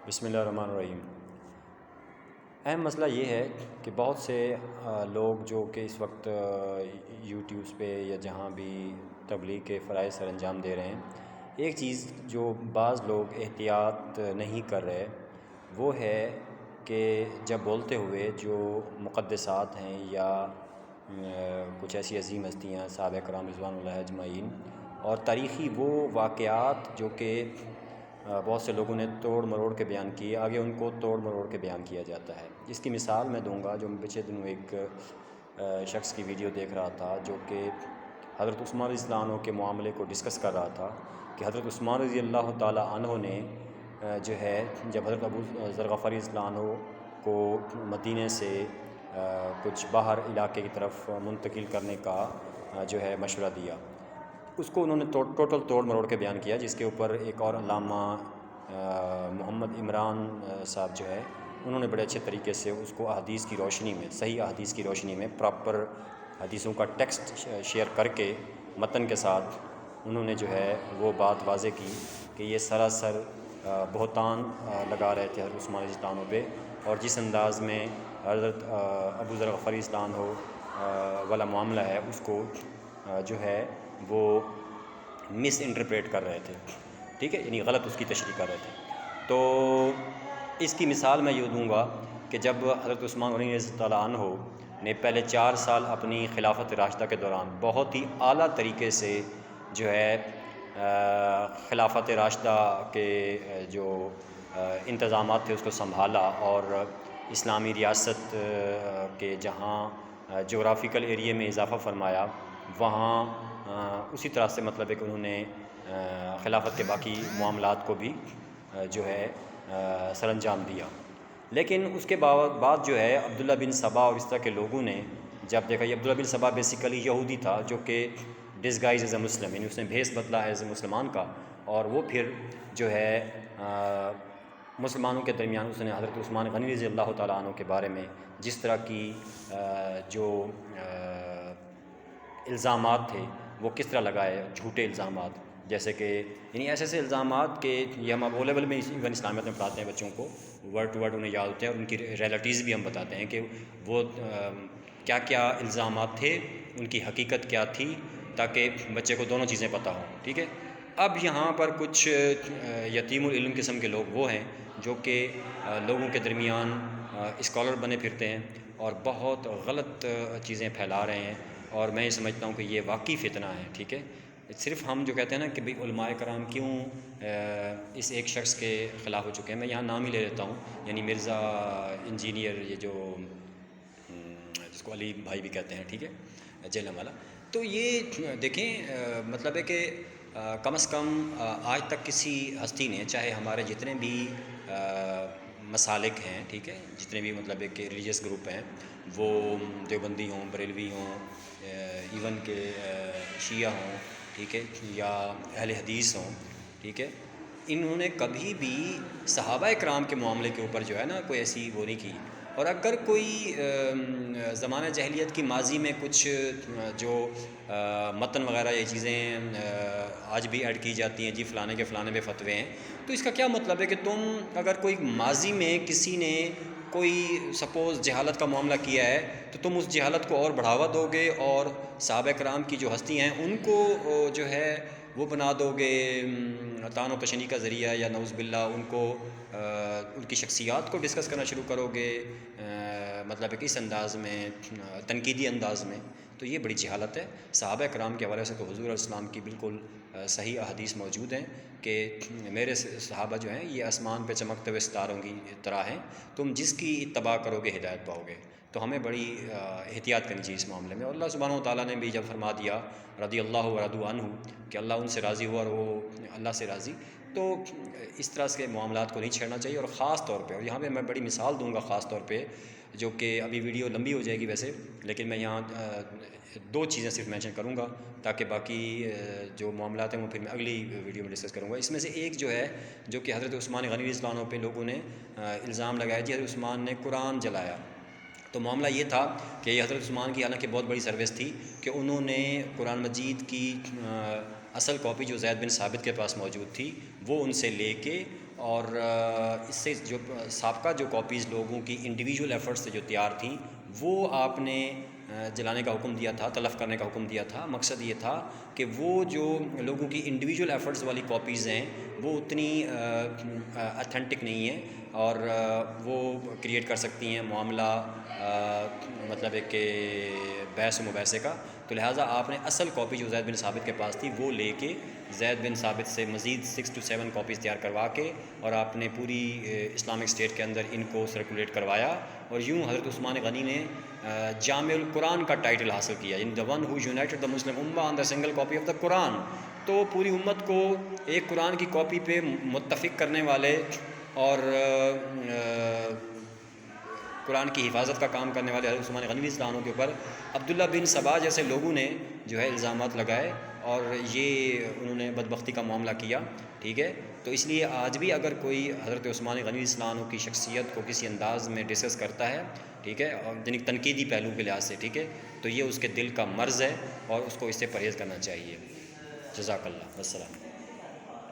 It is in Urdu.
بسم اللہ الرحمن الرحیم۔ اہم مسئلہ یہ ہے کہ بہت سے لوگ جو کہ اس وقت یوٹیوبس پہ یا جہاں بھی تبلیغ کے فرائض سر انجام دے رہے ہیں، ایک چیز جو بعض لوگ احتیاط نہیں کر رہے وہ ہے کہ جب بولتے ہوئے جو مقدسات ہیں یا کچھ ایسی عظیم ہستیاں صحابہ کرام رضوان اللہ اجمعین اور تاریخی وہ واقعات جو کہ بہت سے لوگوں نے توڑ مروڑ کے بیان کیے، آگے ان کو توڑ مروڑ کے بیان کیا جاتا ہے۔ اس کی مثال میں دوں گا، جو میں پچھلے دنوں ایک شخص کی ویڈیو دیکھ رہا تھا جو کہ حضرت عثمان رضی اللہ عنہ کے معاملے کو ڈسکس کر رہا تھا کہ حضرت عثمان رضی اللہ تعالیٰ عنہ نے جو ہے جب حضرت ابو ذر غفاری رضی اللہ عنہ کو مدینے سے کچھ باہر علاقے کی طرف منتقل کرنے کا جو ہے مشورہ دیا، اس کو انہوں نے ٹوٹل توڑ مروڑ کے بیان کیا، جس کے اوپر ایک اور علامہ محمد عمران صاحب جو ہے انہوں نے بڑے اچھے طریقے سے اس کو احادیث کی روشنی میں، صحیح احادیث کی روشنی میں پراپر حدیثوں کا ٹیکسٹ شیئر کر کے متن کے ساتھ انہوں نے جو ہے وہ بات واضح کی کہ یہ سراسر بہتان لگا رہے تھے حضرت عثمان رضی اللہ عنہ پہ، اور جس انداز میں حضرت ابو ذر غفاری رضی اللہ عنہ والا معاملہ ہے اس کو جو ہے وہ مس انٹرپریٹ کر رہے تھے، ٹھیک ہے، یعنی غلط اس کی تشریح کر رہے تھے۔ تو اس کی مثال میں یہ دوں گا کہ جب حضرت عثمان غنی رضی اللہ عنہ نے پہلے 4 سال اپنی خلافت راشدہ کے دوران بہت ہی اعلیٰ طریقے سے جو ہے خلافت راشدہ کے جو انتظامات تھے اس کو سنبھالا، اور اسلامی ریاست کے جہاں جغرافیکل ایریے میں اضافہ فرمایا وہاں اسی طرح سے مطلب ہے کہ انہوں نے خلافت کے باقی معاملات کو بھی جو ہے سر انجام دیا۔ لیکن اس کے بعد جو ہے عبداللہ بن سبا اور اس طرح کے لوگوں نے جب دیکھا، یہ عبداللہ بن سبا بیسیکلی یہودی تھا جو کہ ڈسگائز ایز اے مسلم، یعنی اس نے بھیس بدلا ایز اے مسلمان کا، اور وہ پھر جو ہے مسلمانوں کے درمیان اس نے حضرت عثمان غنی رضی اللہ تعالیٰ عنہ کے بارے میں جس طرح کی جو الزامات تھے وہ کس طرح لگائے، جھوٹے الزامات، جیسے کہ یعنی ایسے ایسے الزامات کہ یہ ہم اب او لیول میں ایون اسلامیت میں پڑھاتے ہیں بچوں کو، ورڈ ٹو ورڈ انہیں یاد ہوتے ہیں، اور ان کی ریئلٹیز بھی ہم بتاتے ہیں کہ وہ کیا کیا الزامات تھے، ان کی حقیقت کیا تھی، تاکہ بچے کو دونوں چیزیں پتہ ہوں، ٹھیک ہے۔ اب یہاں پر کچھ یتیم العلم قسم کے لوگ وہ ہیں جو کہ لوگوں کے درمیان اسکالر بنے پھرتے ہیں اور بہت غلط چیزیں پھیلا رہے ہیں، اور میں یہ سمجھتا ہوں کہ یہ واقعی فتنہ ہے، ٹھیک ہے۔ صرف ہم جو کہتے ہیں نا کہ بھئی علماء کرام کیوں اس ایک شخص کے خلاف ہو چکے ہیں، میں یہاں نام ہی لے لیتا ہوں، یعنی مرزا انجینئر، یہ جو جس کو علی بھائی بھی کہتے ہیں، ٹھیک ہے، جیلم والا۔ تو یہ دیکھیں مطلب ہے کہ کم از کم آج تک کسی ہستی نے، چاہے ہمارے جتنے بھی مسالک ہیں، ٹھیک ہے، جتنے بھی مطلب ہے کہ ریلیجیس گروپ ہیں، وہ دیوبندی ہوں، بریلوی ہوں، ایون کہ شیعہ ہوں، ٹھیک ہے، یا اہل حدیث ہوں، ٹھیک ہے، انہوں نے کبھی بھی صحابہ کرام کے معاملے کے اوپر جو ہے نا کوئی ایسی وہ نہیں کی۔ اور اگر کوئی زمانہ جاہلیت کی ماضی میں کچھ جو متن وغیرہ یہ چیزیں آج بھی ایڈ کی جاتی ہیں، جی فلانے کے فلانے میں فتوے ہیں، تو اس کا کیا مطلب ہے کہ تم اگر کوئی ماضی میں کسی نے کوئی سپوز جہالت کا معاملہ کیا ہے تو تم اس جہالت کو اور بڑھاوا دو گے، اور صحابہ کرام کی جو ہستی ہیں ان کو جو ہے وہ بنا دو گے طعن و تشنیع کا ذریعہ، یا نعوذ باللہ ان کو ان کی شخصیات کو ڈسکس کرنا شروع کرو گے مطلب ہے کہ اس انداز میں، تنقیدی انداز میں، تو یہ بڑی جہالت ہے۔ صحابہ کرام کے حوالے سے تو حضور علیہ السلام کی بالکل صحیح احادیث موجود ہیں کہ میرے صحابہ جو ہیں یہ آسمان پہ چمکتے ہوئے ستاروں کی طرح ہیں، تم جس کی اتباع کرو گے ہدایت پاؤ گے۔ تو ہمیں بڑی احتیاط کرنی چاہیے اس معاملے میں، اور اللہ سبحانہ و تعالیٰ نے بھی جب فرما دیا رضی اللہ ورضوا عنہ کہ اللہ ان سے راضی ہوا اور وہ اللہ سے راضی، تو اس طرح کے معاملات کو نہیں چھیڑنا چاہیے۔ اور خاص طور پہ، اور یہاں پہ میں بڑی مثال دوں گا خاص طور پہ، جو کہ ابھی ویڈیو لمبی ہو جائے گی ویسے، لیکن میں یہاں 2 چیزیں صرف مینشن کروں گا تاکہ باقی جو معاملات ہیں وہ پھر میں اگلی ویڈیو میں ڈسکس کروں گا۔ اس میں سے ایک جو ہے جو کہ حضرت عثمان غنی رضی اللہ عنہ پہ لوگوں نے الزام لگایا، جی حضرت عثمان نے قرآن جلایا۔ تو معاملہ یہ تھا کہ یہ حضرت عثمان کی حالانکہ بہت بڑی سروس تھی کہ انہوں نے قرآن مجید کی اصل کاپی جو زید بن ثابت کے پاس موجود تھی وہ ان سے لے کے اور اس سے جو سابقہ جو کاپیز لوگوں کی انڈیویجول ایفرٹ سے جو تیار تھیں وہ آپ نے جلانے کا حکم دیا تھا، تلف کرنے کا حکم دیا تھا۔ مقصد یہ تھا کہ وہ جو لوگوں کی انڈیویجول ایفرٹس والی کاپیز ہیں وہ اتنی اتھینٹک نہیں ہیں اور وہ کریٹ کر سکتی ہیں معاملہ مطلب ہے کہ بحث و مباحثے کا، تو لہٰذا آپ نے اصل کاپی جو زید بن ثابت کے پاس تھی وہ لے کے زید بن ثابت سے مزید 6 to 7 کاپیز تیار کروا کے اور آپ نے پوری اسلامک اسٹیٹ کے اندر ان کو سرکولیٹ کروایا، اور یوں حضرت عثمان غنی نے جامع القرآن کا ٹائٹل حاصل کیا، یعنی the one who united the Muslim Ummah on the single copy of the قرآن۔ تو پوری امت کو ایک قرآن کی کاپی پہ متفق کرنے والے اور قرآن کی حفاظت کا کام کرنے والے حضرت عثمان غنی رضی اللہ عنہ کے اوپر عبداللہ بن سبا جیسے لوگوں نے جو ہے الزامات لگائے اور یہ انہوں نے بدبختی کا معاملہ کیا، ٹھیک ہے۔ تو اس لیے آج بھی اگر کوئی حضرت عثمان غنی رضی اللہ عنہ کی شخصیت کو کسی انداز میں ڈسکس کرتا ہے، ٹھیک ہے، اور یعنی تنقیدی پہلو کے لحاظ سے، ٹھیک ہے، تو یہ اس کے دل کا مرض ہے اور اس کو اس سے پرہیز کرنا چاہیے۔ جزاک اللہ، والسلام۔